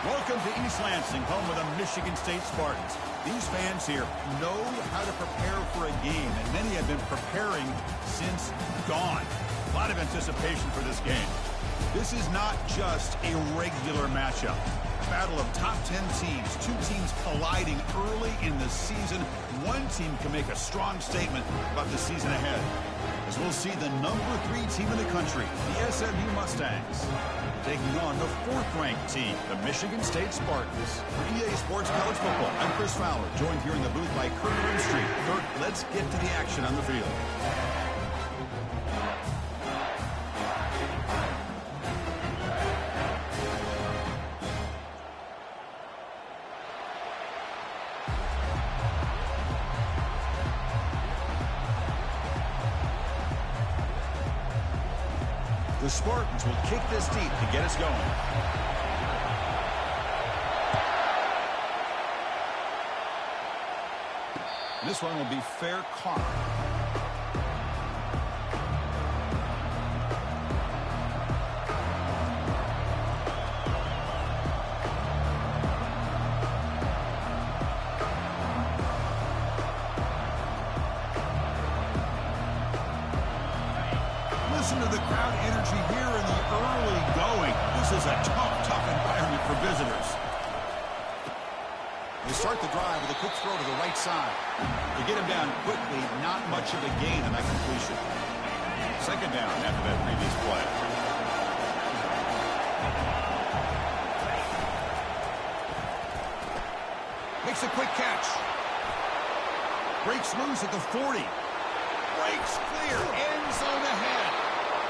Welcome to East Lansing, home of the Michigan State Spartans. These fans here know how to prepare for a game, and many have been preparing since dawn. A lot of anticipation for this game. This is not just a regular matchup. Battle of top 10 teams, two teams colliding early in the season. One team can make a strong statement about the season ahead, as we'll see the #3 team in the country, the SMU Mustangs, taking on the 4th-ranked team, the Michigan State Spartans. For EA Sports College Football, I'm Chris Fowler, joined here in the booth by Kurt Street. Kurt, let's get to the action on the field. The Spartans will kick this deep to get us going. This one will be fair caught. Listen to the crowd energy here in the early going. This is a tough environment for visitors. They start the drive with a quick throw to the right side. They get him down quickly, not much of a gain on that completion. Second down after that previous play. Makes a quick catch. Breaks loose at the 40. Breaks clear, end zone ahead.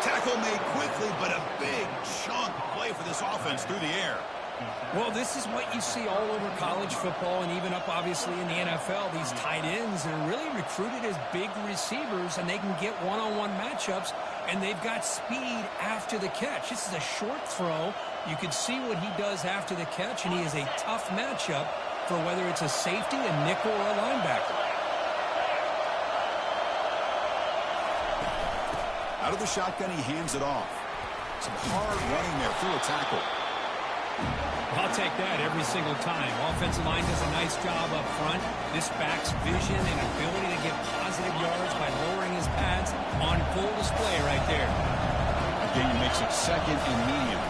Tackle made quickly, but a big chunk play for this offense through the air. Well, this is what you see all over college football and even up, obviously, in the NFL. These tight ends are really recruited as big receivers, and they can get one-on-one matchups, and they've got speed after the catch. This is a short throw. You can see what he does after the catch, and he is a tough matchup for whether it's a safety, a nickel, or a linebacker. Out of the shotgun, he hands it off. Some hard running there through a tackle. I'll take that every single time. Offensive line does a nice job up front. This back's vision and ability to get positive yards by lowering his pads on full display right there. Again, makes it second and medium.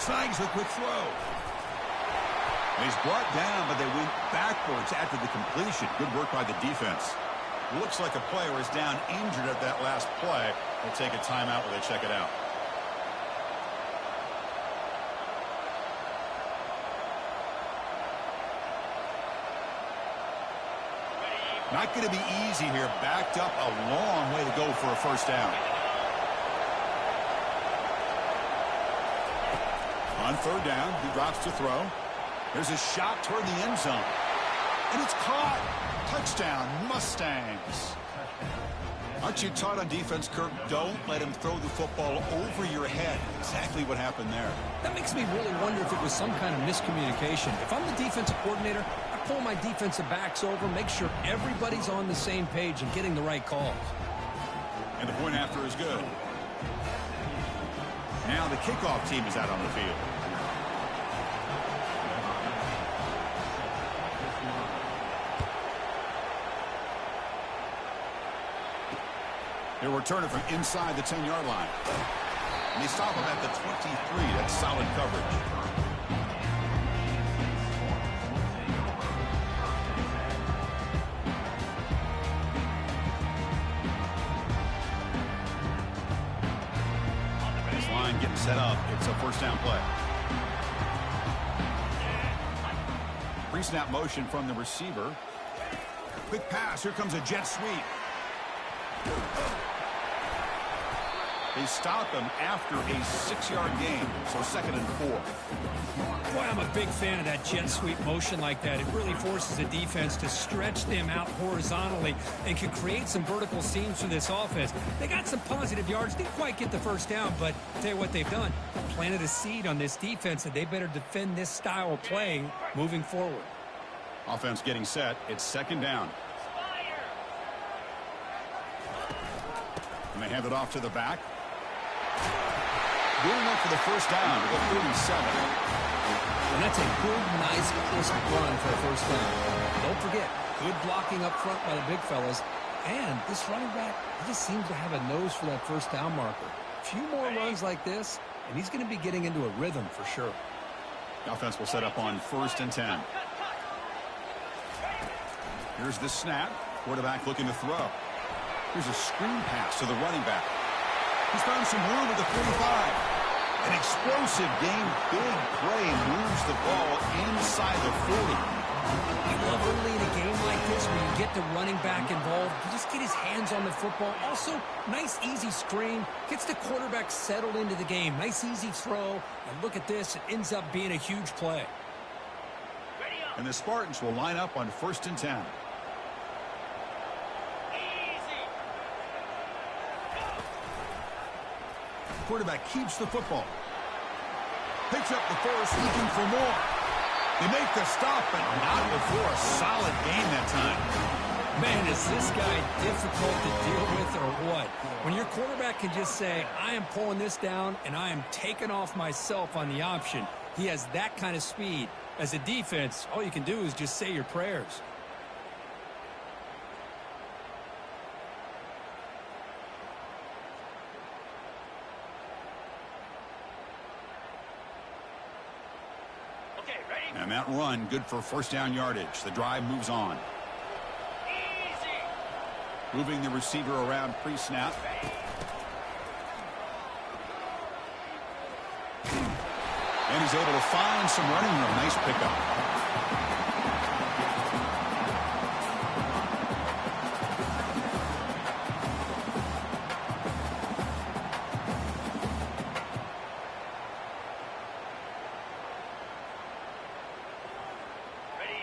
Snags the quick throw. He's brought down, but they went backwards after the completion. Good work by the defense. Looks like a player is down injured at that last play. They'll take a timeout while they check it out. Not going to be easy here. Backed up a long way to go for a first down. On third down, he drops to throw. There's a shot toward the end zone. And it's caught. Touchdown, Mustangs. Aren't you taught on defense, Kirk? Don't let him throw the football over your head. Exactly what happened there. That makes me really wonder if it was some kind of miscommunication. If I'm the defensive coordinator, I pull my defensive backs over, make sure everybody's on the same page and getting the right calls. And the point after is good. Now the kickoff team is out on the field. They'll return it from inside the 10-yard line. And they stop him at the 23. That's solid coverage. This line getting set up. It's a first down play. Pre-snap motion from the receiver. Quick pass. Here comes a jet sweep. They stop him after a 6-yard gain, so second and 4. Boy, I'm a big fan of that jet sweep motion like that. It really forces the defense to stretch them out horizontally and can create some vertical seams for this offense. They got some positive yards, didn't quite get the first down, but I'll tell you what they've done. Planted a seed on this defense, and they better defend this style of play moving forward. Offense getting set. It's second down. And they hand it off to the back. Good enough for the first down to the 37. And that's a good, nice, crisp run for a first down. Don't forget, good blocking up front by the big fellas. And this running back, he just seems to have a nose for that first down marker. A few more runs like this, and he's going to be getting into a rhythm for sure. The offense will set up on 1st and 10. Here's the snap. Quarterback looking to throw. Here's a screen pass to the running back. He's found some room at the 45. An explosive game, big play, moves the ball inside the 40. I love early in a game like this where you get the running back involved. You just get his hands on the football. Also, nice, easy screen. Gets the quarterback settled into the game. Nice, easy throw. And look at this. It ends up being a huge play. And the Spartans will line up on 1st and 10. Quarterback keeps the football. Picks up the first, looking for more. They make the stop, but not before a solid game that time. Man, is this guy difficult to deal with or what? When your quarterback can just say, I am pulling this down and I am taking off myself on the option. He has that kind of speed. As a defense, all you can do is just say your prayers. And that run, good for first down yardage. The drive moves on. Moving the receiver around pre-snap. And he's able to find some running room. Nice pickup.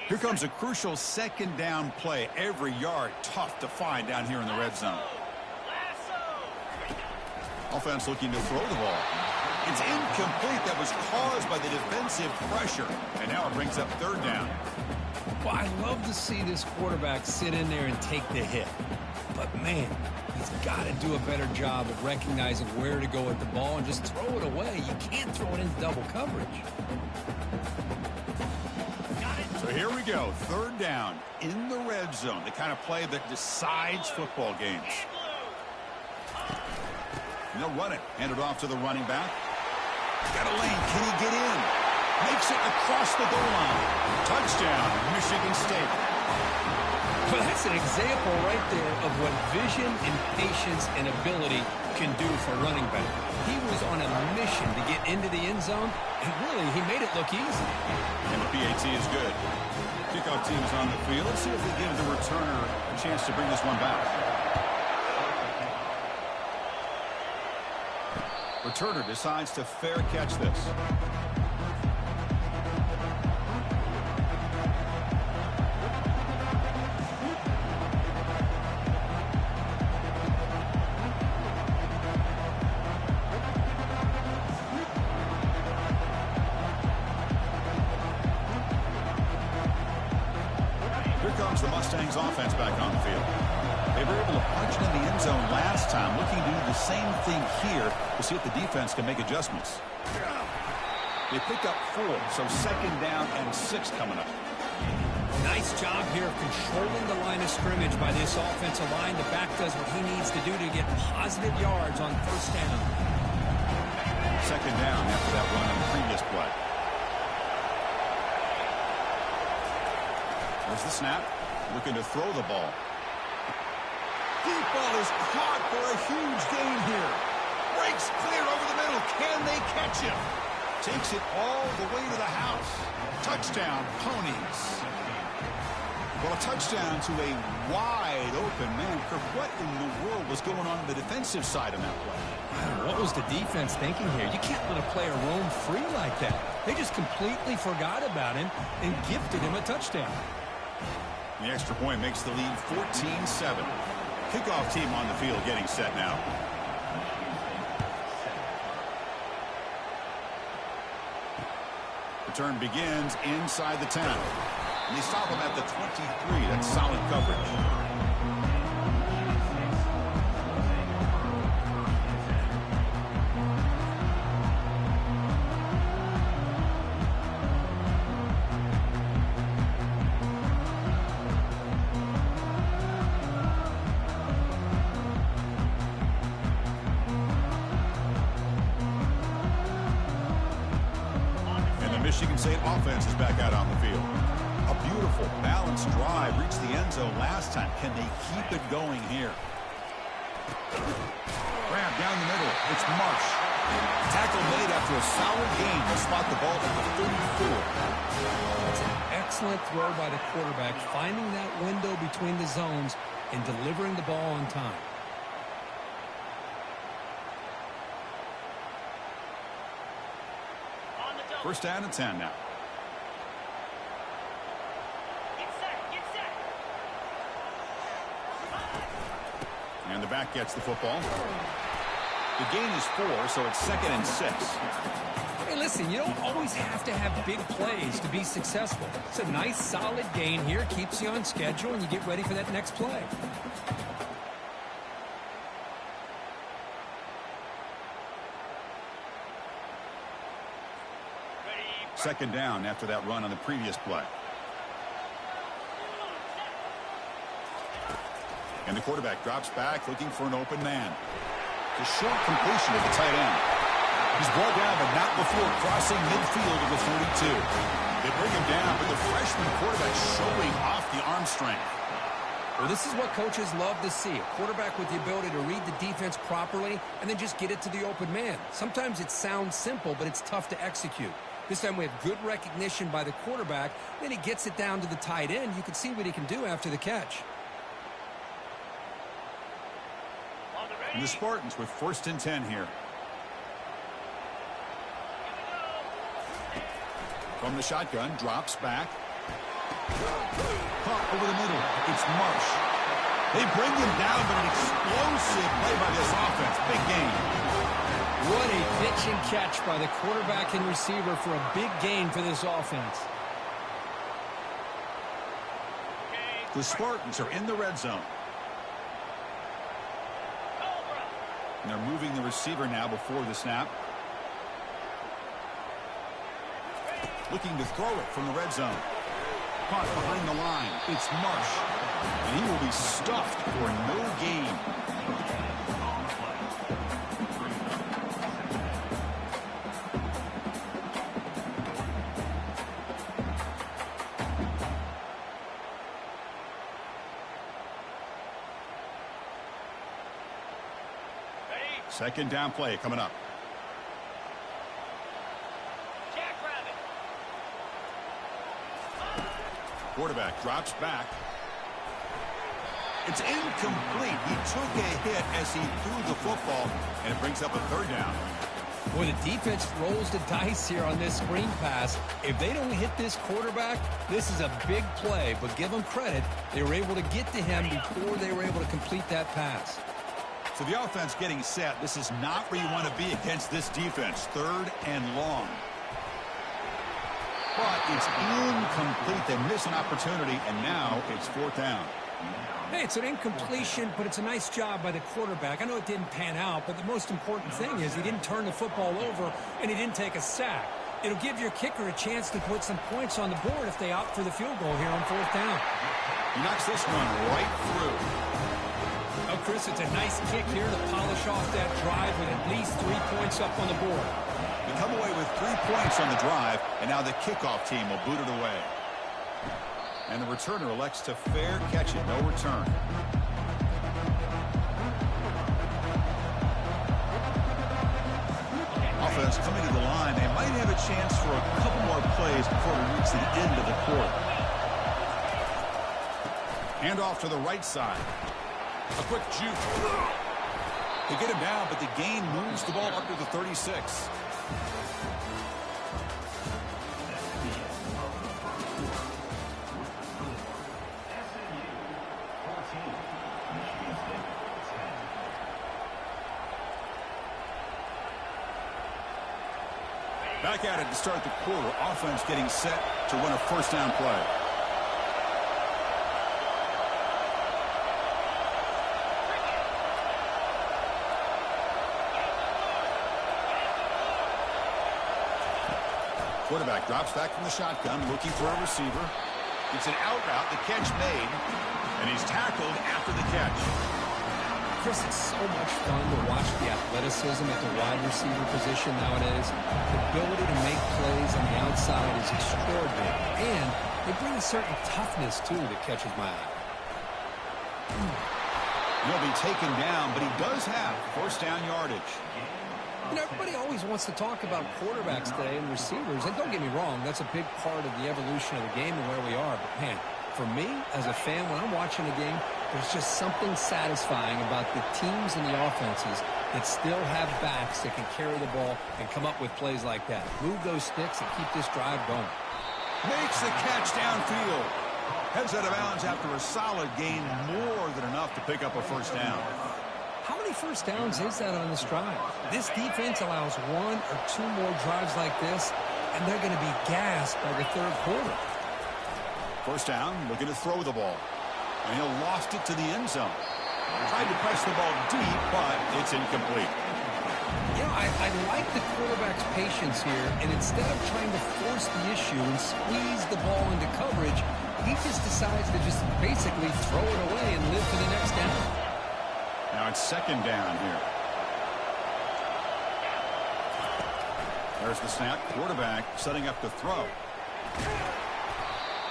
Here comes a crucial 2nd down play. Every yard tough to find down here in the red zone. Offense looking to throw the ball. It's incomplete. That was caused by the defensive pressure. And now it brings up 3rd down. Well, I love to see this quarterback sit in there and take the hit. But, man, he's got to do a better job of recognizing where to go with the ball and just throw it away. You can't throw it into double coverage. So here we go, 3rd down in the red zone, the kind of play that decides football games. And they'll run it, hand it off to the running back. Got a lane, can he get in? Makes it across the goal line. Touchdown, Michigan State. Well, that's an example right there of what vision and patience and ability can do for running back. He was on a mission to get into the end zone, and really, he made it look easy. And the PAT is good. Kickoff team is on the field. Let's see if they give the returner a chance to bring this one back. Returner decides to fair catch this. The Mustangs offense back on the field. They were able to punch it in the end zone last time, looking to do the same thing here to see if the defense can make adjustments. They pick up 4, so 2nd down and 6 coming up. Nice job here of controlling the line of scrimmage by this offensive line. The back does what he needs to do to get positive yards on 1st down. 2nd down after that run on the previous play. There's the snap. Looking to throw the ball. Deep ball is caught for a huge gain here. Breaks clear over the middle. Can they catch him? Takes it all the way to the house. Touchdown, Ponies. Well, a touchdown to a wide open man. What in the world was going on the defensive side of that play? What was the defense thinking here? You can't let a player roam free like that. They just completely forgot about him and gifted him a touchdown. The extra point makes the lead 14-7. Kickoff team on the field getting set now. Return begins inside the 10. And they stop him at the 23. That's solid coverage. Michigan State offense is back out on the field. A beautiful, balanced drive reached the end zone last time. Can they keep it going here? Grab down the middle. It's Marsh. Tackle made after a solid gain to spot the ball at the 34. That's an excellent throw by the quarterback, finding that window between the zones and delivering the ball on time. First down and 10 now. And the back gets the football. The gain is 4, so it's 2nd and 6. Hey, listen, you don't always have to have big plays to be successful. It's a nice, solid gain here. Keeps you on schedule, and you get ready for that next play. Second down after that run on the previous play. And the quarterback drops back looking for an open man. The short completion to the tight end. He's brought down, but not before crossing midfield of the 42. They bring him down, but the freshman quarterback showing off the arm strength. Well, this is what coaches love to see. A quarterback with the ability to read the defense properly and then just get it to the open man. Sometimes it sounds simple, but it's tough to execute. This time we have good recognition by the quarterback. Then he gets it down to the tight end. You can see what he can do after the catch. And the Spartans with 1st and 10 here. From the shotgun, drops back. Caught over the middle. It's Marsh. They bring him down, but an explosive play by this offense. Big gain. What a pitch and catch by the quarterback and receiver for a big gain for this offense. The Spartans are in the red zone. And they're moving the receiver now before the snap. Looking to throw it from the red zone. Caught behind the line. It's Marsh. And he will be stuffed for no gain. Second down play coming up. Quarterback drops back. It's incomplete. He took a hit as he threw the football, and it brings up a 3rd down. Boy, the defense rolls the dice here on this screen pass. If they don't hit this quarterback, this is a big play. But give them credit. They were able to get to him before they were able to complete that pass. So the offense getting set. This is not where you want to be against this defense. 3rd and long. But it's incomplete. They miss an opportunity, and now it's 4th down. Hey, it's an incompletion, but it's a nice job by the quarterback. I know it didn't pan out, but the most important thing is he didn't turn the football over, and he didn't take a sack. It'll give your kicker a chance to put some points on the board if they opt for the field goal here on 4th down. He knocks this one right through. Oh, Chris, it's a nice kick here to polish off that drive with at least 3 points up on the board. They come away with 3 points on the drive, and now the kickoff team will boot it away. And the returner elects to fair catch it, no return. Offense coming to the line. They might have a chance for a couple more plays before we reach the end of the quarter. Hand off to the right side. A quick juke. They get him down, but the gain moves the ball up to the 36. Back at it to start the quarter. Offense getting set to run a 1st down play. Quarterback drops back from the shotgun, looking for a receiver. It's an out route, the catch made, and he's tackled after the catch. Chris, it's so much fun to watch the athleticism at the wide receiver position nowadays. The ability to make plays on the outside is extraordinary. And they bring a certain toughness, too, that catches my eye. He'll be taken down, but he does have first down yardage. You know, everybody always wants to talk about quarterbacks today and receivers. And don't get me wrong, that's a big part of the evolution of the game and where we are. But, man, for me, as a fan, when I'm watching a game, there's just something satisfying about the teams and the offenses that still have backs that can carry the ball and come up with plays like that. Move those sticks and keep this drive going. Makes the catch downfield. Heads out of bounds after a solid gain, more than enough to pick up a first down. How many first downs is that on this drive? This defense allows one or two more drives like this, and they're going to be gassed by the third quarter. First down, looking to throw the ball. And he'll lost it to the end zone. Tried to press the ball deep, but it's incomplete. You know, I like the quarterback's patience here, and instead of trying to force the issue and squeeze the ball into coverage, he just decides to just basically throw it away and live for the next down. Now it's second down here. There's the snap. Quarterback setting up to throw.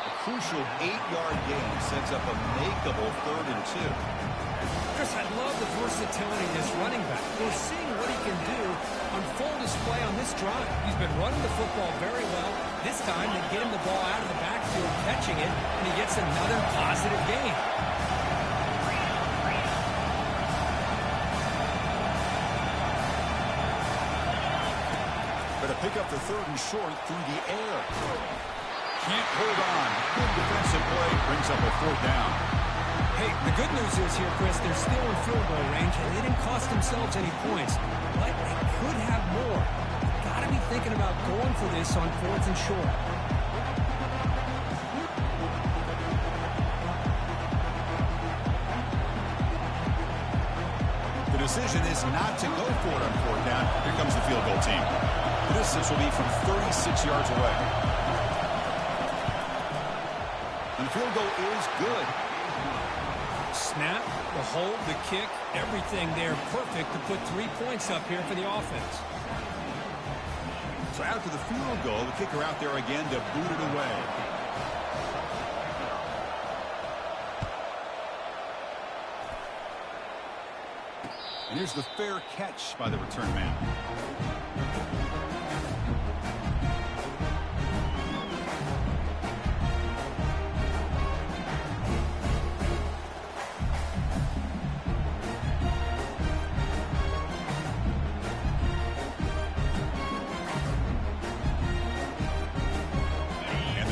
A crucial 8-yard gain sets up a makeable 3rd and 2. Chris, I love the versatility of this running back. We're seeing what he can do on full display on this drive. He's been running the football very well. This time they get him the ball out of the backfield, catching it, and he gets another positive gain. Better pick up the 3rd and short through the air. Can't hold on. Good defensive play brings up a 4th down. Hey, the good news is here, Chris, they're still in field goal range, and they didn't cost themselves any points. But they could have more. Got to be thinking about going for this on 4th and short. The decision is not to go for it on 4th down. Here comes the field goal team. The distance will be from 36 yards away. And the field goal is good. Snap, the hold, the kick, everything there perfect to put 3 points up here for the offense. So after the field goal, the kicker out there again to boot it away. And here's the fair catch by the return man.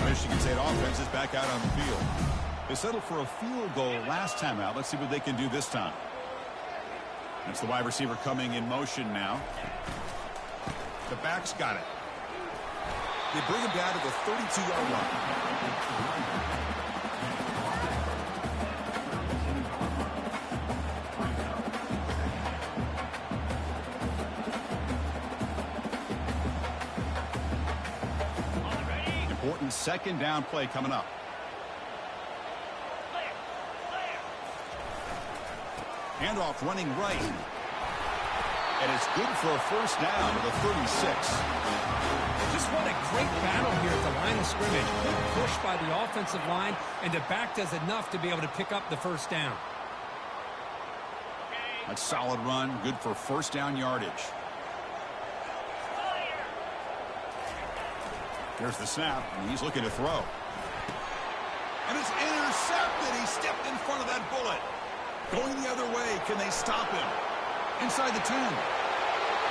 Michigan State offense is back out on the field. They settled for a field goal last time out. Let's see what they can do this time. That's the wide receiver coming in motion now. The back's got it. They bring him down to the 32-yard line. Important second down play coming up. Handoff running right. And it's good for a first down to the 36. Just what a great battle here at the line of scrimmage. Good push by the offensive line, and the back does enough to be able to pick up the first down. A solid run, good for first down yardage. Here's the snap, and he's looking to throw. And it's intercepted. He stepped in front of that bullet. Going the other way. Can they stop him? Inside the 10.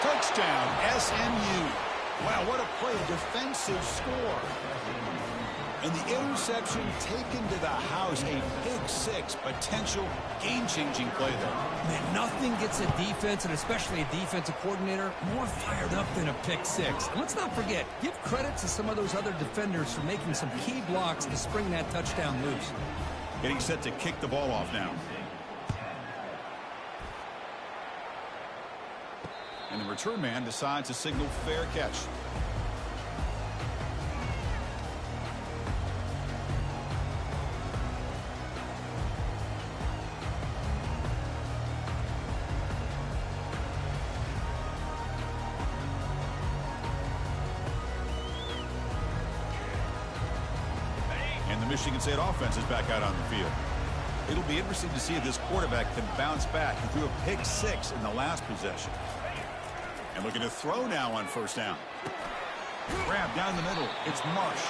Touchdown, SMU. Wow, what a play. Defensive score. And the interception taken to the house. A big 6. Potential game-changing play there. Man, nothing gets a defense, and especially a defensive coordinator, more fired up than a pick 6. And let's not forget, give credit to some of those other defenders for making some key blocks to spring that touchdown loose. Getting set to kick the ball off now. And the return man decides to signal fair catch. Michigan State offense is back out on the field. It'll be interesting to see if this quarterback can bounce back. He threw a pick 6 in the last possession. And looking to throw now on first down. Grab down the middle. It's Marsh.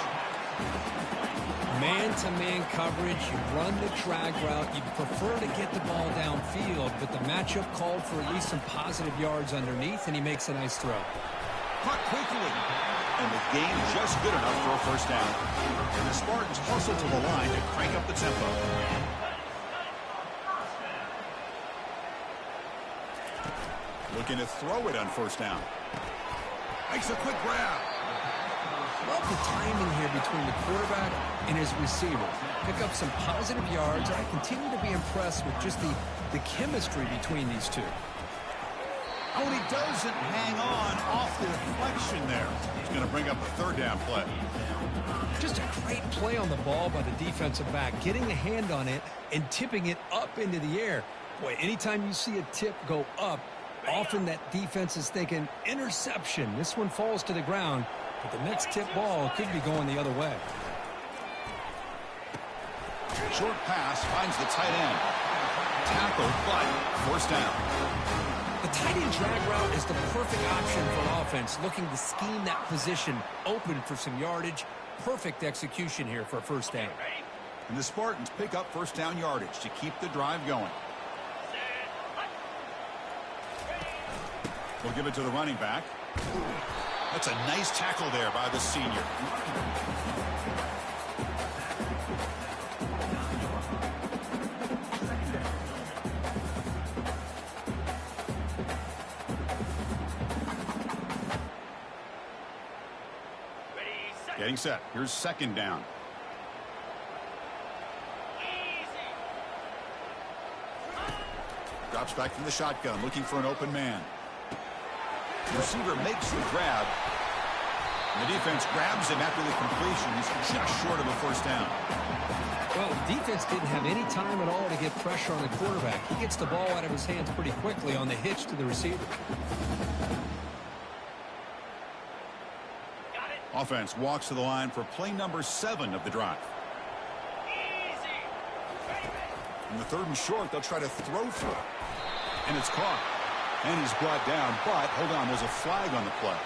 Man-to-man coverage, you run the drag route. You prefer to get the ball downfield, but the matchup called for at least some positive yards underneath, and he makes a nice throw. Caught quickly. And the game just good enough for a first down. And the Spartans hustle to the line to crank up the tempo. Looking to throw it on first down. Makes a quick grab. Love the timing here between the quarterback and his receiver. Pick up some positive yards. I continue to be impressed with just the chemistry between these two. Oh, and he doesn't hang on off the deflection there. He's going to bring up a third down play. Just a great play on the ball by the defensive back, getting a hand on it and tipping it up into the air. Boy, anytime you see a tip go up, often that defense is thinking interception. This one falls to the ground, but the next tip ball could be going the other way. Short pass finds the tight end. Tackled, but first down. The tight end drag route is the perfect option for offense, looking to scheme that position open for some yardage. Perfect execution here for a first down. And the Spartans pick up first down yardage to keep the drive going. We'll give it to the running back. That's a nice tackle there by the senior. Getting set. Here's second down. Drops back from the shotgun, looking for an open man. The receiver makes the grab. And the defense grabs him after the completion. He's just short of a first down. Well, the defense didn't have any time at all to get pressure on the quarterback. He gets the ball out of his hands pretty quickly on the hitch to the receiver. Offense walks to the line for play number 7 of the drive. In the third and short, they'll try to throw for it. And it's caught. And he's brought down, but hold on, there's a flag on the play.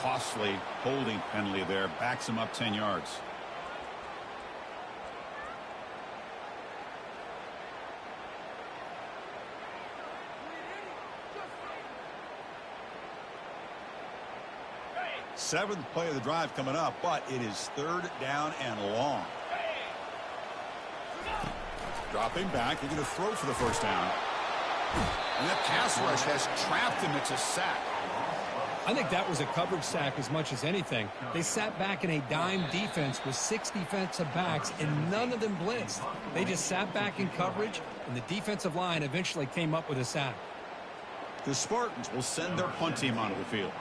Costly holding penalty there, backs him up 10 yards. Seventh play of the drive coming up, but it is third down and long. Dropping back, they're going to throw for the first down. And that pass rush has trapped him. It's a sack. I think that was a coverage sack as much as anything. They sat back in a dime defense with 6 defensive backs, and none of them blitzed. They just sat back in coverage, and the defensive line eventually came up with a sack. The Spartans will send their punt team onto the field.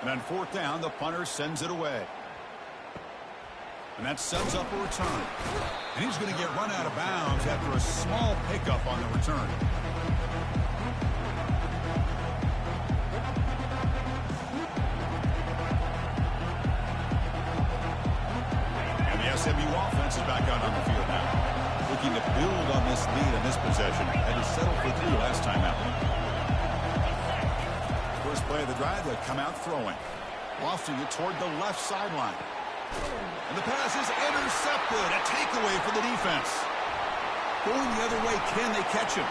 And on fourth down, the punter sends it away. And that sets up a return. And he's going to get run out of bounds after a small pickup on the return. And the SMU offense is back out on the field now. Looking to build on this lead in this possession. Had to settle for 3 last time out. First play of the drive, they'll come out throwing. Lofting it toward the left sideline. And the pass is intercepted. A takeaway for the defense. Going the other way, can they catch him?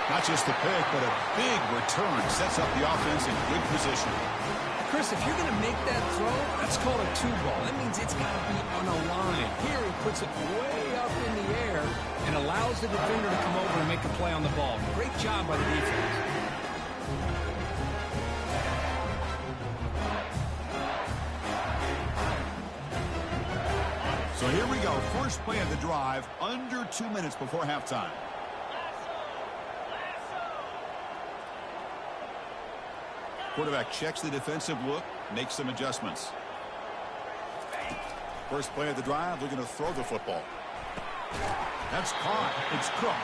Not just a pick, but a big return. Sets up the offense in good position. Chris, if you're going to make that throw, that's called a 2-ball. That means it's got to be on a line. Here he puts it way up in the air and allows the defender to come over and make a play on the ball. Great job by the defense. So here we go. First play of the drive, under 2 minutes before halftime. Quarterback checks the defensive look, makes some adjustments. First play of the drive, looking to throw the football. That's caught. It's Cook.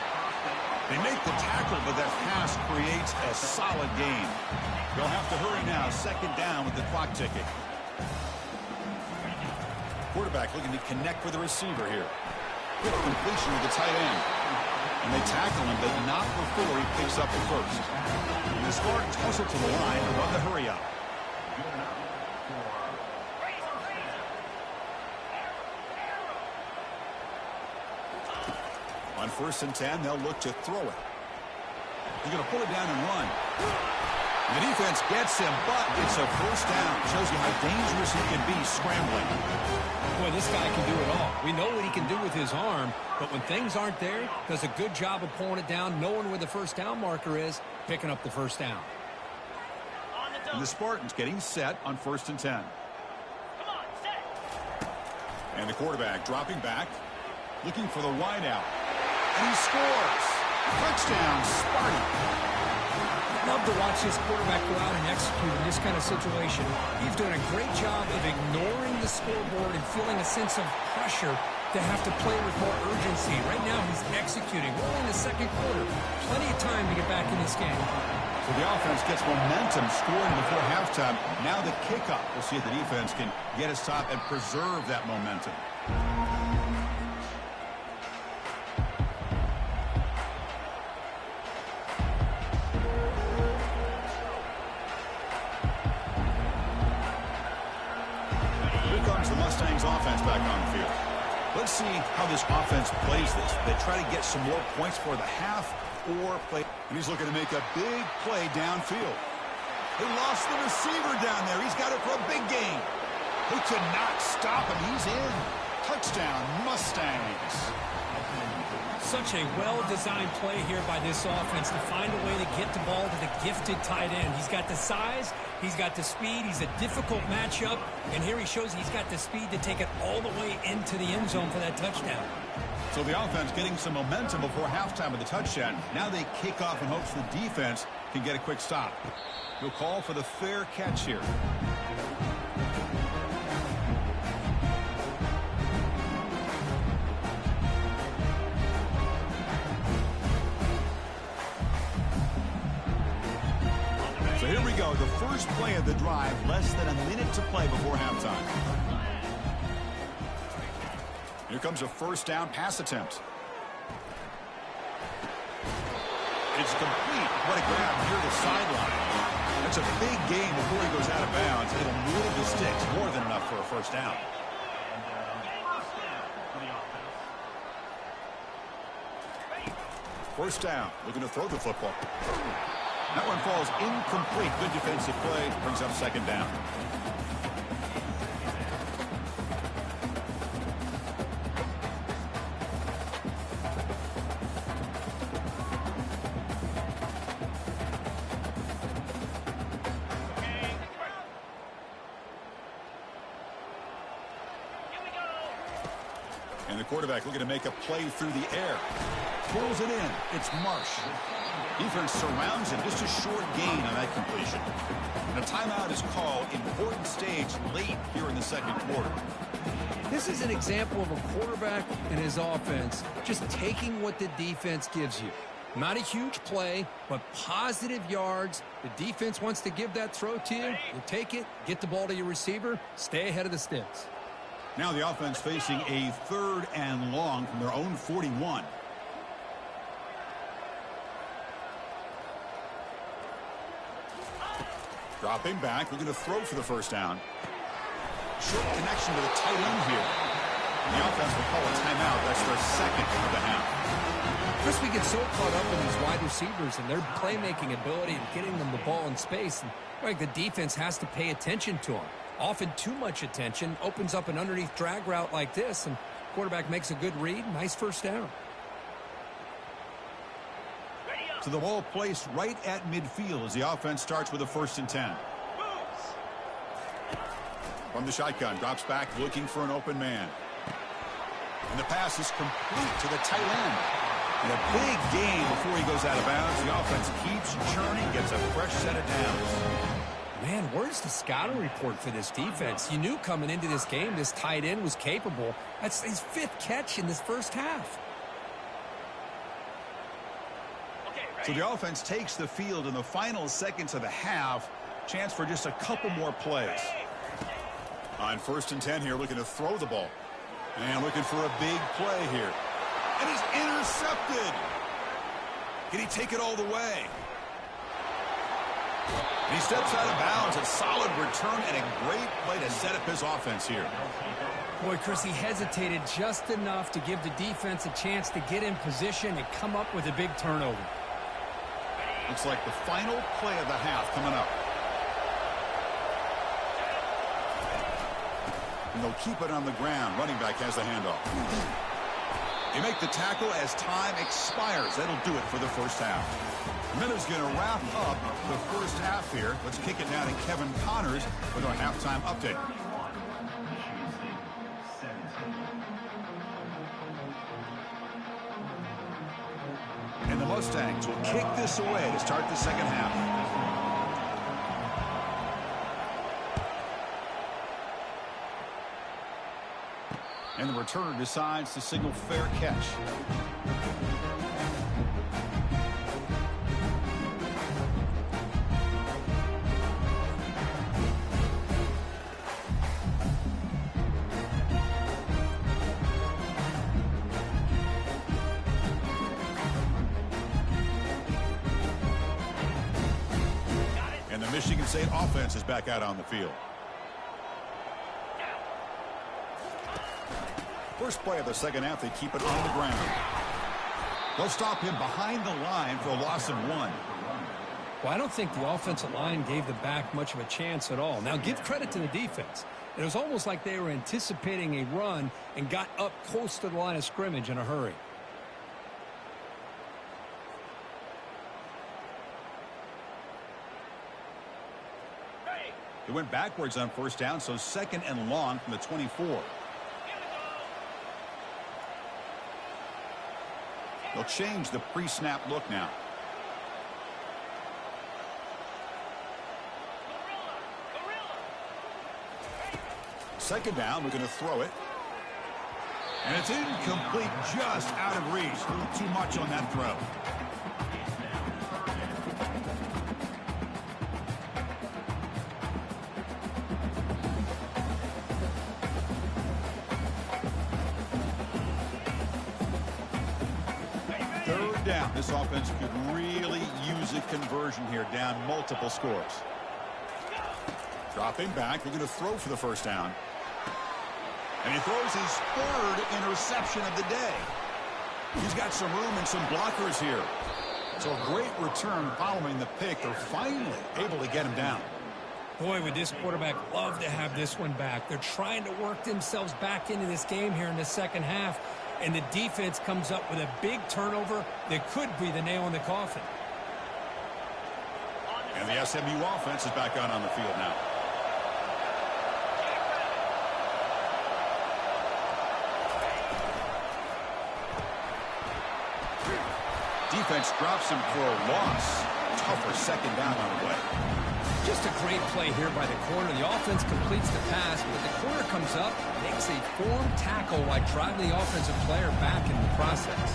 They make the tackle, but that pass creates a solid gain. They'll have to hurry now. Second down with the clock ticking. Quarterback looking to connect with the receiver here. Quick completion with the tight end. And they tackle him, but not before he picks up the first. And the Spartans hustle to the line to run the hurry up. On 1st and 10, they'll look to throw it. They're going to pull it down and run. The defense gets him, but it's a first down. Shows you how dangerous he can be scrambling. Boy, this guy can do it all. We know what he can do with his arm, but when things aren't there, does a good job of pulling it down, knowing where the first down marker is, picking up the first down. And the Spartans getting set on 1st and 10. And the quarterback dropping back, looking for the wide out. And he scores. Touchdown, Sparty. Love to watch this quarterback go out and execute in this kind of situation. He's doing a great job of ignoring the scoreboard and feeling a sense of pressure to have to play with more urgency. Right now, he's executing. We're only in the second quarter. Plenty of time to get back in this game. So the offense gets momentum, scoring before halftime. Now the kickoff. We'll see if the defense can get a stop and preserve that momentum. Offense back on the field. Let's see how this offense plays this. They try to get some more points for the half or play. And he's looking to make a big play downfield. They lost the receiver down there. He's got it for a big gain. They could not stop him. He's in. Touchdown, Mustangs. Such a well-designed play here by this offense to find a way to get the ball to the gifted tight end. He's got the size, he's got the speed, he's a difficult matchup, and here he shows he's got the speed to take it all the way into the end zone for that touchdown. So the offense getting some momentum before halftime with the touchdown. Now they kick off in hopes the defense can get a quick stop. He'll call for the fair catch here. So here we go, the first play of the drive, less than a minute to play before halftime. Here comes a first down pass attempt. It's complete. What a grab near the sideline. That's a big gain before he goes out of bounds. It'll move the sticks, more than enough for a first down. First down, looking to throw the football. That one falls incomplete. Good defensive play. Brings up second down. And the quarterback looking to make a play through the air. Pulls it in. It's Marsh. Defense surrounds him. Just a short gain on that completion. And a timeout is called. Important stage late here in the second quarter. This is an example of a quarterback and his offense just taking what the defense gives you. Not a huge play, but positive yards. The defense wants to give that throw to you. You take it, get the ball to your receiver, stay ahead of the sticks. Now the offense facing a 3rd and long from their own 41. Dropping back, looking to throw for the first down. Short connection to the tight end here. And the offense will call a timeout. That's their second of the half. Chris, we get so caught up in these wide receivers and their playmaking ability and getting them the ball in space. And like the defense has to pay attention to them. Often too much attention opens up an underneath drag route like this, and quarterback makes a good read. Nice first down. So the ball placed right at midfield as the offense starts with a 1st and 10. From the shotgun, drops back looking for an open man. And the pass is complete to the tight end. And a big gain before he goes out of bounds. The offense keeps churning, gets a fresh set of downs. Man, where's the scouting report for this defense? You knew coming into this game this tight end was capable. That's his 5th catch in this first half. So the offense takes the field in the final seconds of the half. Chance for just a couple more plays. On 1st and 10 here, looking to throw the ball. And looking for a big play here. And he's intercepted. Can he take it all the way? And he steps out of bounds. A solid return and a great play to set up his offense here. Boy, Chris, he hesitated just enough to give the defense a chance to get in position and come up with a big turnover. Looks like the final play of the half coming up. And they'll keep it on the ground. Running back has the handoff. You make the tackle as time expires. That'll do it for the first half. Miller's going to wrap up the first half here. Let's kick it now to Kevin Connors with our halftime update. And the Mustangs will kick this away to start the second half. And the returner decides to signal fair catch. And the Michigan State offense is back out on the field. First play of the second half, they keep it on the ground. They'll stop him behind the line for a loss of 1. Well, I don't think the offensive line gave the back much of a chance at all. Now, give credit to the defense. It was almost like they were anticipating a run and got up close to the line of scrimmage in a hurry. They went backwards on first down, so 2nd and long from the 24. They'll change the pre-snap look now. Second down, we're going to throw it. And it's incomplete, just out of reach. A little too much on that throw. Down. This offense could really use a conversion here, down multiple scores. Dropping back, they're going to throw for the first down. And he throws his 3rd interception of the day. He's got some room and some blockers here. So a great return following the pick. They're finally able to get him down. Boy, would this quarterback love to have this one back. They're trying to work themselves back into this game here in the second half. And the defense comes up with a big turnover that could be the nail in the coffin. And the SMU offense is back out on the field now. Defense drops him for a loss. Tougher second down on the way. Just a great play here by the corner. The offense completes the pass, but the corner comes up, makes a form tackle while driving the offensive player back in the process.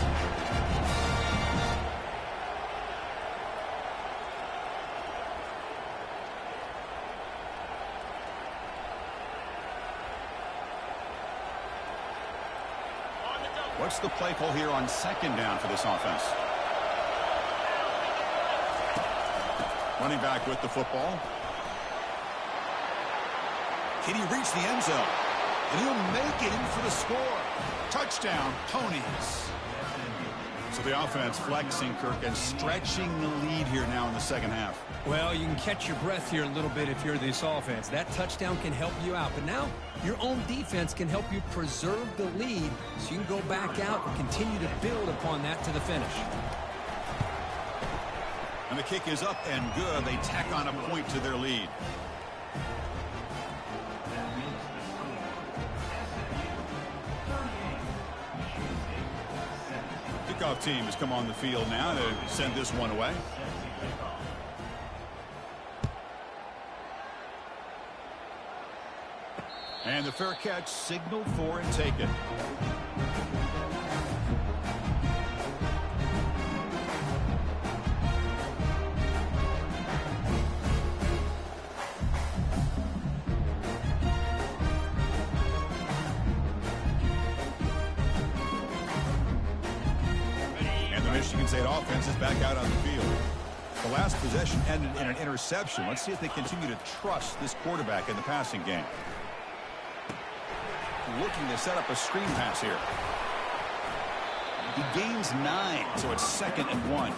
What's the play call here on second down for this offense? Running back with the football. Can he reach the end zone? And he'll make it in for the score. Touchdown, Ponies. So the offense flexing, Kirk, and stretching the lead here now in the second half. Well, you can catch your breath here a little bit if you're this offense. That touchdown can help you out. But now your own defense can help you preserve the lead so you can go back out and continue to build upon that to the finish. And the kick is up and good. They tack on a point to their lead. Kickoff team has come on the field now to send this one away. And the fair catch signaled for and taken. The Michigan State offense is back out on the field. The last possession ended in an interception. Let's see if they continue to trust this quarterback in the passing game. Looking to set up a screen pass here. He gains 9, so it's 2nd and 1.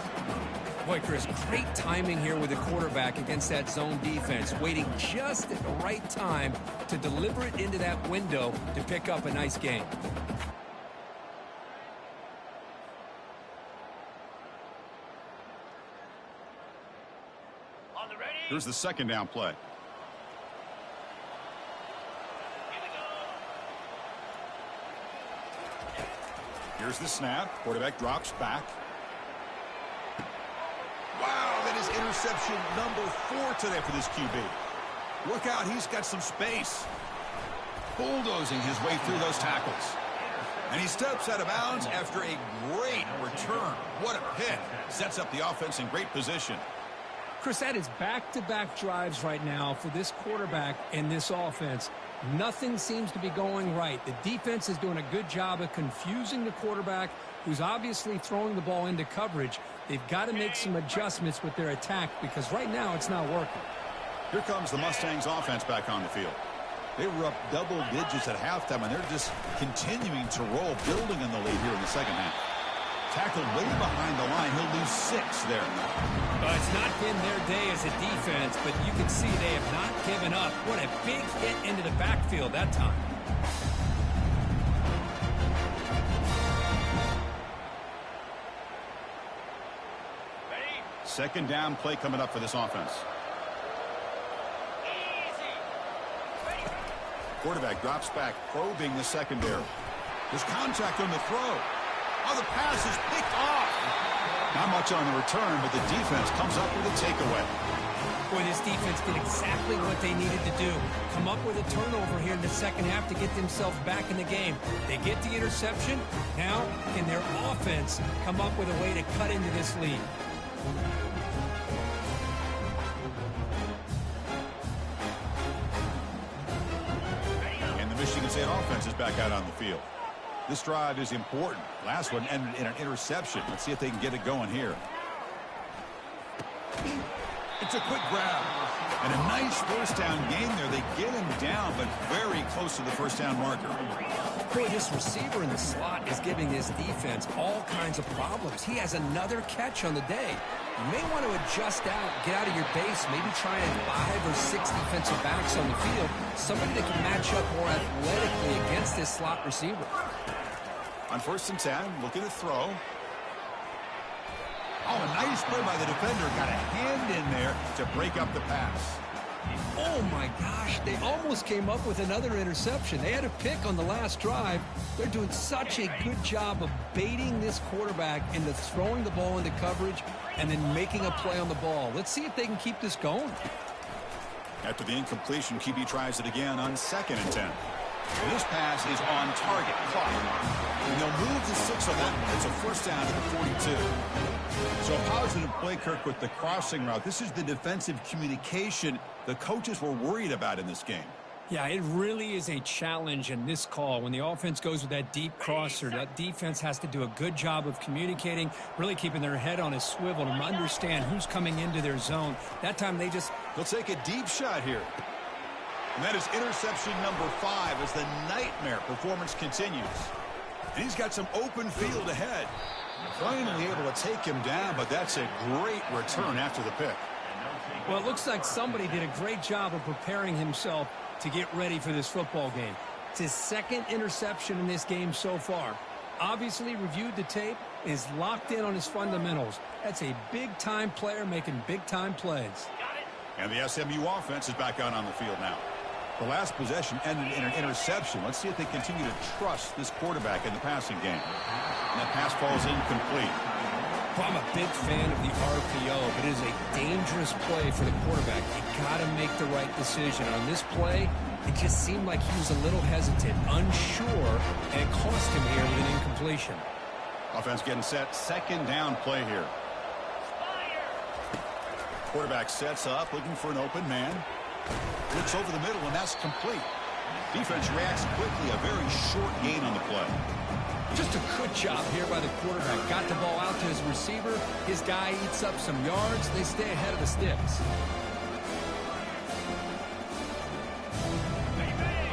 Boy, Chris, great timing here with the quarterback against that zone defense, waiting just at the right time to deliver it into that window to pick up a nice gain. Here's the 2nd down play. Here's the snap. Quarterback drops back. Wow, that is interception number 4 today for this QB. Look out, he's got some space. Bulldozing his way through those tackles. And he steps out of bounds after a great return. What a hit. Sets up the offense in great position. Chris, that is back-to-back drives right now for this quarterback and this offense. Nothing seems to be going right. The defense is doing a good job of confusing the quarterback, who's obviously throwing the ball into coverage. They've got to make some adjustments with their attack because right now it's not working. Here comes the Mustangs offense back on the field. They were up double digits at halftime, and they're just continuing to roll, building on the lead here in the second half. Tackled way behind the line. He'll lose 6 there. It's not been their day as a defense, but you can see they have not given up. What a big hit into the backfield that time. Second down play coming up for this offense. Quarterback drops back, probing the secondary. There's contact on the throw. Oh, the pass is picked off. Not much on the return, but the defense comes up with a takeaway. Boy, this defense did exactly what they needed to do. Come up with a turnover here in the second half to get themselves back in the game. They get the interception. Now, can their offense come up with a way to cut into this lead? And the Michigan State offense is back out on the field. This drive is important. Last one ended in an interception. Let's see if they can get it going here. It's a quick grab. And a nice first down gain there. They get him down, but very close to the first down marker. Boy, this receiver in the slot is giving his defense all kinds of problems. He has another catch on the day. You may want to adjust out, get out of your base, maybe try 5 or 6 defensive backs on the field. Somebody that can match up more athletically against this slot receiver. On 1st and 10, looking to throw. Oh, a nice play by the defender. Got a hand in there to break up the pass. Oh, my gosh. They almost came up with another interception. They had a pick on the last drive. They're doing such a good job of baiting this quarterback into throwing the ball into coverage and then making a play on the ball. Let's see if they can keep this going. After the incompletion, QB tries it again on 2nd and 10. And this pass is on target. Caught. And they'll move to 6 on that. It's a first down to the 42. So a positive play, Kirk, with the crossing route. This is the defensive communication the coaches were worried about in this game. Yeah, it really is a challenge in this call. When the offense goes with that deep crosser, that defense has to do a good job of communicating, really keeping their head on a swivel to understand who's coming into their zone. That time they'll take a deep shot here. And that is interception number 5 as the nightmare performance continues. And he's got some open field ahead. Finally able to take him down, but that's a great return after the pick. Well, it looks like somebody did a great job of preparing himself to get ready for this football game. It's his 2nd interception in this game so far. Obviously reviewed the tape, is locked in on his fundamentals. That's a big-time player making big-time plays. And the SMU offense is back out on the field now. The last possession ended in an interception. Let's see if they continue to trust this quarterback in the passing game. And that pass falls incomplete. Well, I'm a big fan of the RPO, but it is a dangerous play for the quarterback. You got to make the right decision. On this play, it just seemed like he was a little hesitant, unsure, and it cost him here with an incompletion. Offense getting set. 2nd down play here. Quarterback sets up, looking for an open man. Looks over the middle, and that's complete. Defense reacts quickly. A very short gain on the play. Just a good job here by the quarterback. Got the ball out to his receiver. His guy eats up some yards. They stay ahead of the sticks.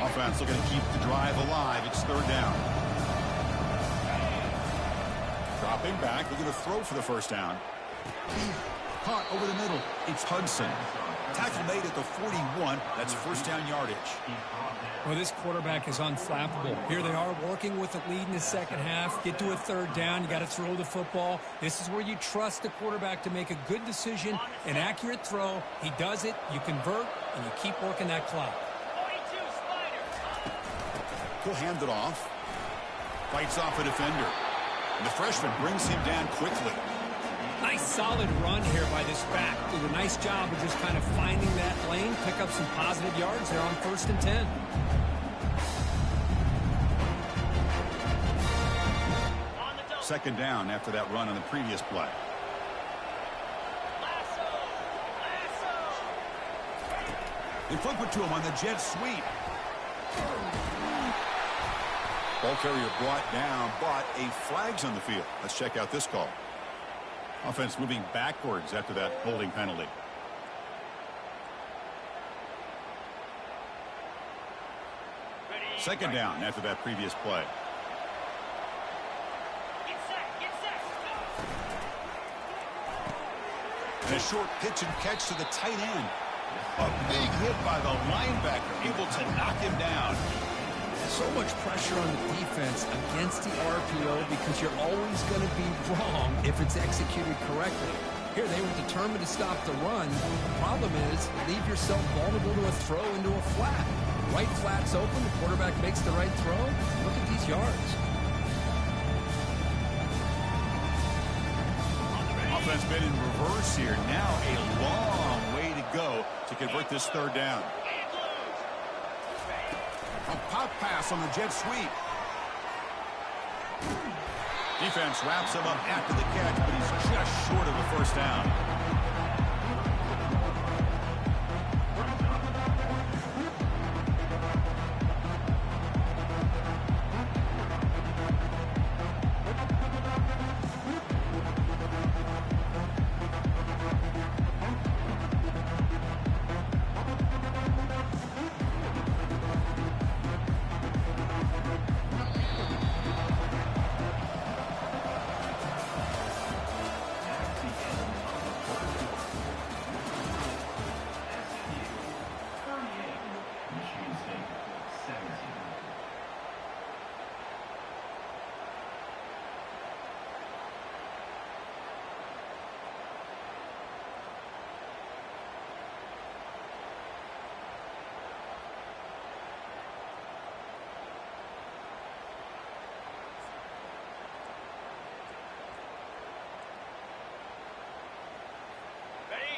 Offense looking to keep the drive alive. It's third down. Dropping back, looking to throw for the first down. Caught over the middle. It's Hudson. Tackle made at the 41. That's first down yardage. Well, this quarterback is unflappable. Here they are working with a lead in the second half. Get to a third down. You got to throw the football. This is where you trust the quarterback to make a good decision, an accurate throw. He does it. You convert, and you keep working that clock. He'll hand it off. Fights off a defender. And the freshman brings him down quickly. Nice solid run here by this back. Did a nice job of just kind of finding that lane, pick up some positive yards there on 1st and 10. Second down after that run on the previous play. They flip it to him on the jet sweep. Ball carrier brought down, but a flag's on the field. Let's check out this call. Offense moving backwards after that holding penalty. Second down after that previous play. And a short pitch and catch to the tight end. A big hit by the linebacker, able to knock him down. So much pressure on the defense against the RPO because you're always going to be wrong if it's executed correctly. Here they were determined to stop the run. The problem is leave yourself vulnerable to a throw into a flat. Right flat's open. The quarterback makes the right throw. Look at these yards. Offense been in reverse here. Now a long way to go to convert this third down. A pop pass on the jet sweep. Defense wraps him up after the catch, but he's just short of the first down.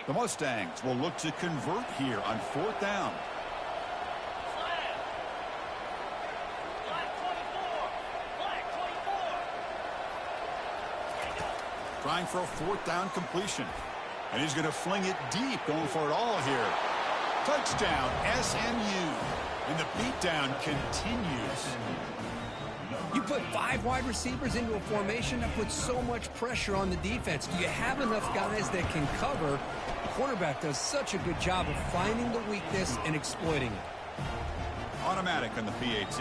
The Mustangs will look to convert here on fourth down. Trying for a fourth down completion. And he's going to fling it deep, going for it all here. Touchdown, SMU. And the beatdown continues. You put 5 wide receivers into a formation that puts so much pressure on the defense. Do you have enough guys that can cover? The quarterback does such a good job of finding the weakness and exploiting it. Automatic on the PAT.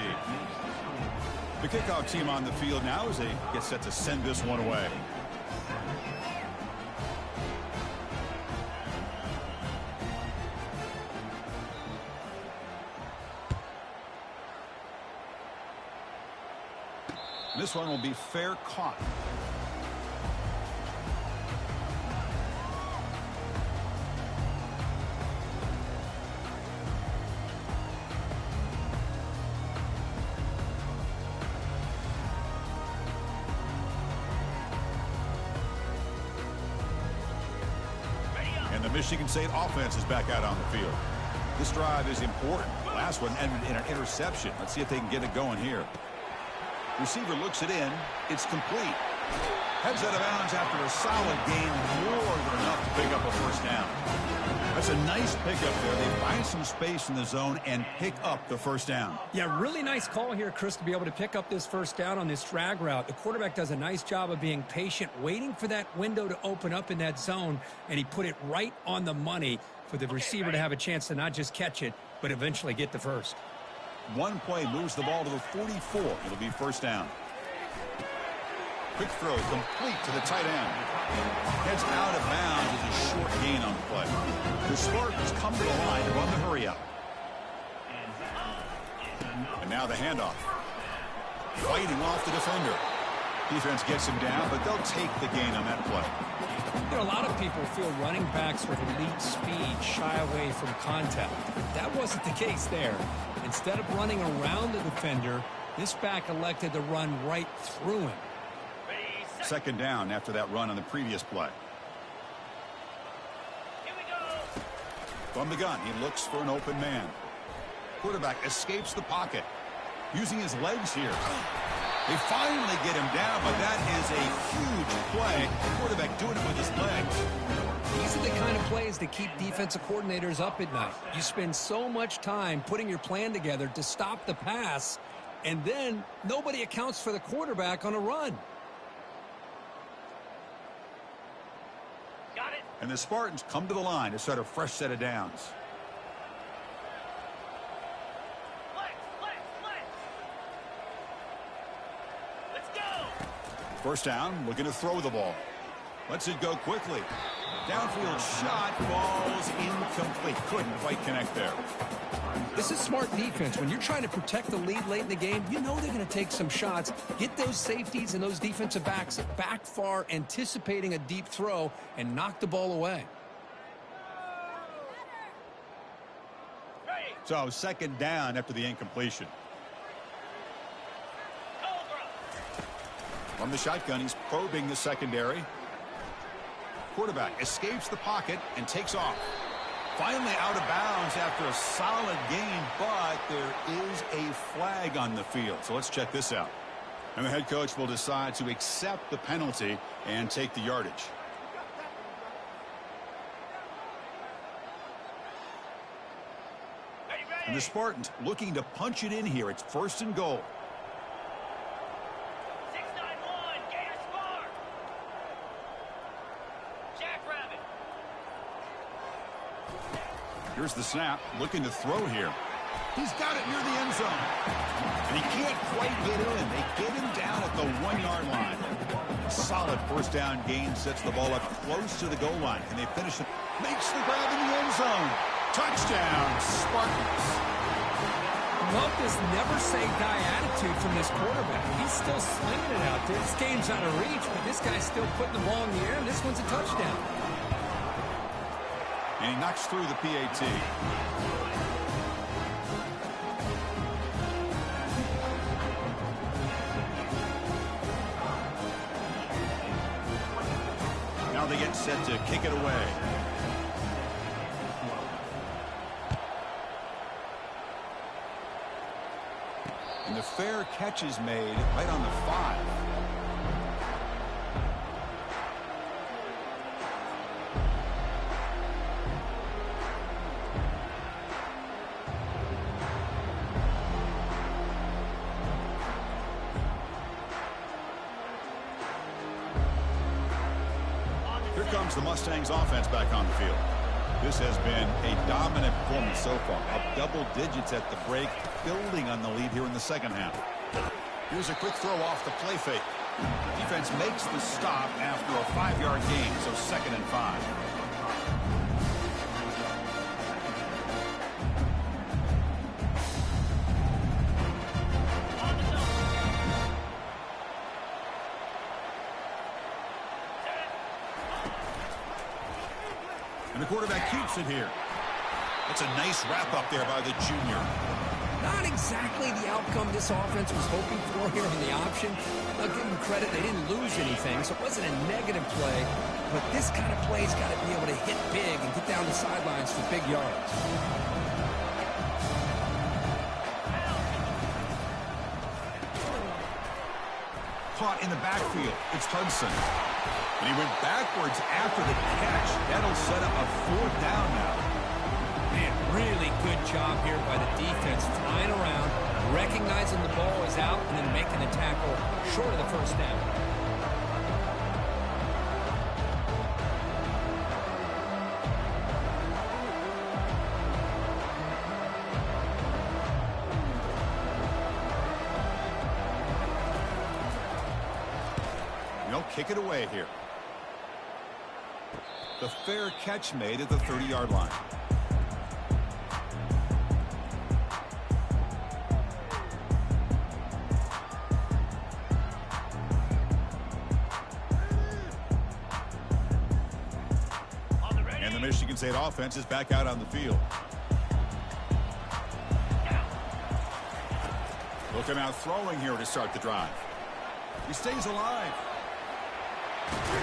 The kickoff team on the field now as they get set to send this one away. This one will be fair caught. And the Michigan State offense is back out on the field. This drive is important. Last one ended in an interception. Let's see if they can get it going here. Receiver looks it in. It's complete. Heads out of bounds after a solid gain, more than enough to pick up a first down. That's a nice pickup there. They find some space in the zone and pick up the first down. Yeah, really nice call here, Chris, to be able to pick up this first down on this drag route. The quarterback does a nice job of being patient, waiting for that window to open up in that zone, and he put it right on the money for the receiver to have a chance to not just catch it, but eventually get the first. One play moves the ball to the 44. It'll be first down. Quick throw complete to the tight end. Heads out of bounds with a short gain on the play. The Spartans come to the line to run the hurry up. And now the handoff. Fighting off the defender. Defense gets him down, but they'll take the gain on that play. You know, a lot of people feel running backs with elite speed shy away from contact. But that wasn't the case there. Instead of running around the defender, this back elected to run right through him. Second down after that run on the previous play. Here we go. From the gun, he looks for an open man. Quarterback escapes the pocket. Using his legs here. They finally get him down, but that is a huge play. Quarterback doing it with his legs. These are the kind of plays that keep defensive coordinators up at night. You spend so much time putting your plan together to stop the pass, and then nobody accounts for the quarterback on a run. Got it. And the Spartans come to the line to start a fresh set of downs. Flex. Let's go. First down, looking to throw the ball. Lets it go quickly. Downfield shot falls incomplete. Couldn't quite connect there. This is smart defense. When you're trying to protect the lead late in the game, you know they're going to take some shots. Get those safeties and those defensive backs back far, anticipating a deep throw, and knock the ball away. So second down after the incompletion. Cobra. From the shotgun, he's probing the secondary. Quarterback escapes the pocket and takes off. Finally out of bounds after a solid gain, but there is a flag on the field. So let's check this out. And the head coach will decide to accept the penalty and take the yardage. Are you ready? And the Spartans looking to punch it in here. It's first and goal. 691. Gator score. Jackrabbit. Here's the snap, looking to throw here. He's got it near the end zone. And he can't quite get in. They get him down at the 1-yard line. Solid first down gain sets the ball up close to the goal line. And they finish it. Makes the grab in the end zone. Touchdown, Spartans. Love this never-say-die attitude from this quarterback. He's still slinging it out there. This game's out of reach, but this guy's still putting the ball in the air, and this one's a touchdown. And he knocks through the PAT. Now they get set to kick it away. And the fair catch is made right on the 5. Here comes the Mustangs offense back on the field. This has been a dominant performance so far. Up double digits at the break, building on the lead here in the second half. Here's a quick throw off the play fake. Defense makes the stop after a 5-yard gain, so second and 5. On the zone. And the quarterback keeps it here. That's a nice wrap up there by the junior. Not exactly the outcome this offense was hoping for here on the option. I'll give them credit, they didn't lose anything, so it wasn't a negative play. But this kind of play's got to be able to hit big and get down the sidelines for big yards. caught in the backfield. It's Hudson. And he went backwards after the catch. That'll set up a 4th down now. Man, really good job here by the defense, flying around, recognizing the ball is out, and then making the tackle short of the first down. They'll kick it away here. The fair catch made at the 30-yard line. And the Michigan State offense is back out on the field. Looking out throwing here to start the drive. He stays alive.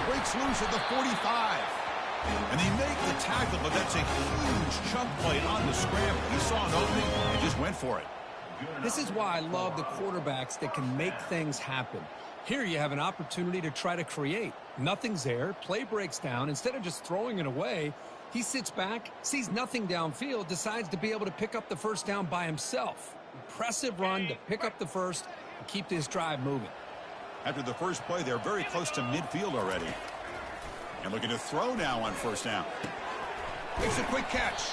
Breaks loose at the 45. And they make the tackle, but that's a huge chunk play on the scramble. He saw an opening and just went for it. This is why I love the quarterbacks that can make things happen. Here you have an opportunity to try to create. Nothing's there. Play breaks down. Instead of just throwing it away, he sits back, sees nothing downfield, decides to be able to pick up the first down by himself. Impressive run to pick up the first and keep this drive moving. After the first play, they're very close to midfield already. And looking to throw now on first down. Makes a quick catch.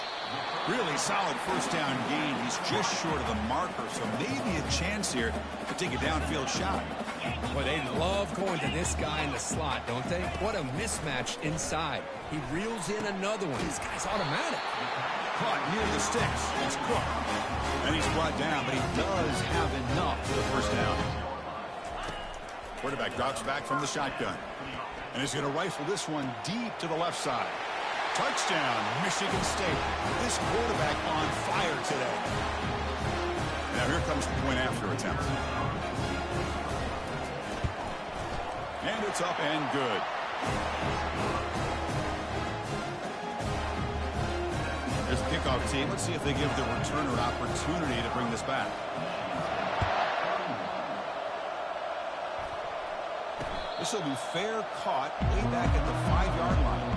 Really solid first down gain. He's just short of the marker, so maybe a chance here to take a downfield shot. Boy, they love going to this guy in the slot, don't they? What a mismatch inside. He reels in another one. This guy's automatic. Caught near the sticks. It's Cook. And he's brought down, but he does have enough for the first down. Quarterback drops back from the shotgun. And he's going to rifle this one deep to the left side. Touchdown, Michigan State. This quarterback on fire today. Now here comes the point after attempt. And it's up and good. There's the kickoff team. Let's see if they give the returner an opportunity to bring this back. This will be fair caught way back at the 5-yard line.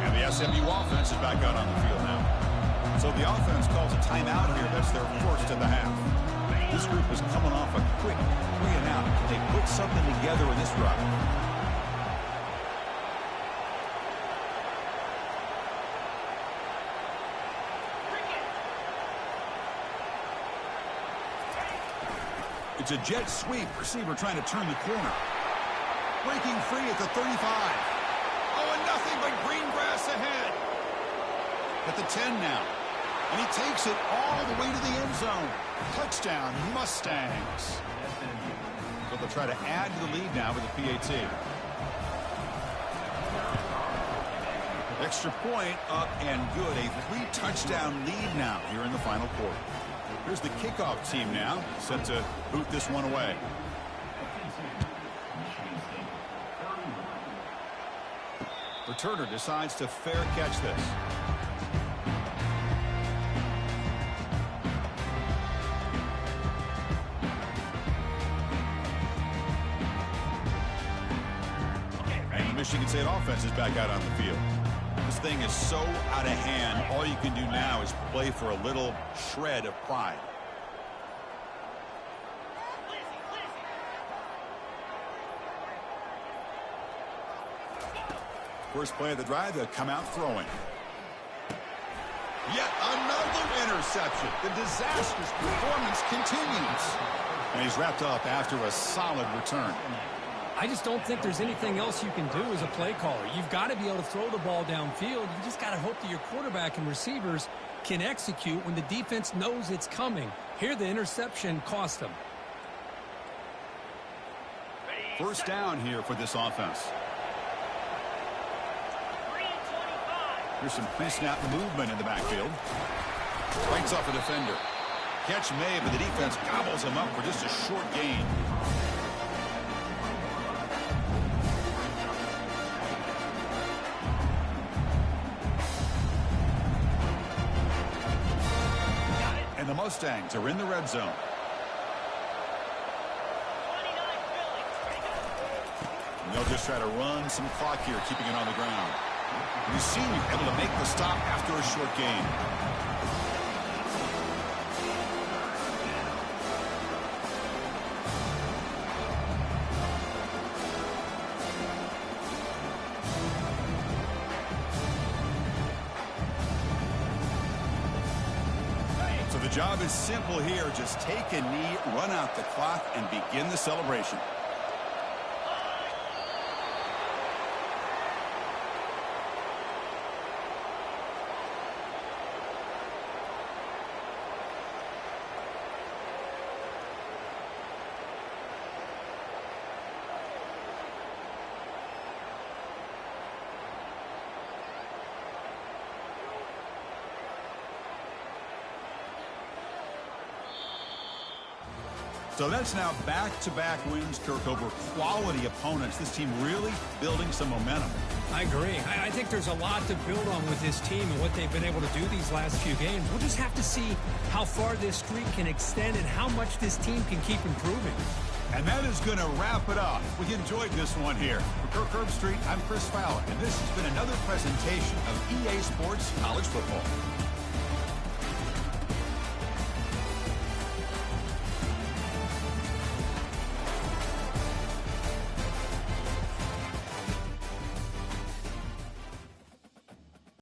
And the SMU offense is back out on the field now. So the offense calls a timeout here. That's their first of the half. This group is coming off a quick 3-and-out. They put something together in this drive. It's a jet sweep. Receiver trying to turn the corner. Breaking free at the 35. Oh, and nothing but green grass ahead. At the 10 now. And he takes it all the way to the end zone. Touchdown, Mustangs. So they'll try to add to the lead now with the PAT. Extra point up and good. A 3-touchdown lead now here in the final quarter. Here's the kickoff team now, set to boot this one away. Returner decides to fair catch this. Michigan State offense is back out on the field. This thing is so out of hand, all you can do now is play for a little shred of pride. First play of the drive, they'll come out throwing. Yet another interception. The disastrous performance continues. And he's wrapped up after a solid return. I just don't think there's anything else you can do as a play caller. You've got to be able to throw the ball downfield. You just got to hope that your quarterback and receivers can execute when the defense knows it's coming. Here, the interception cost them. First down here for this offense. Here's some pre-snap movement in the backfield. Right Breaks off a defender. Catch made, but the defense gobbles him up for just a short gain. And the Mustangs are in the red zone. 29 Philly. And they'll just try to run some clock here, keeping it on the ground. We've seen you able to make the stop after a short gain. So the job is simple here. Just take a knee, run out the clock, and begin the celebration. So that's now back-to-back wins, Kirk, over quality opponents. This team really building some momentum. I agree. I think there's a lot to build on with this team and what they've been able to do these last few games. We'll just have to see how far this streak can extend and how much this team can keep improving. And that is going to wrap it up. We enjoyed this one here. For Kirk Herbstreit, I'm Chris Fowler, and this has been another presentation of EA Sports College Football.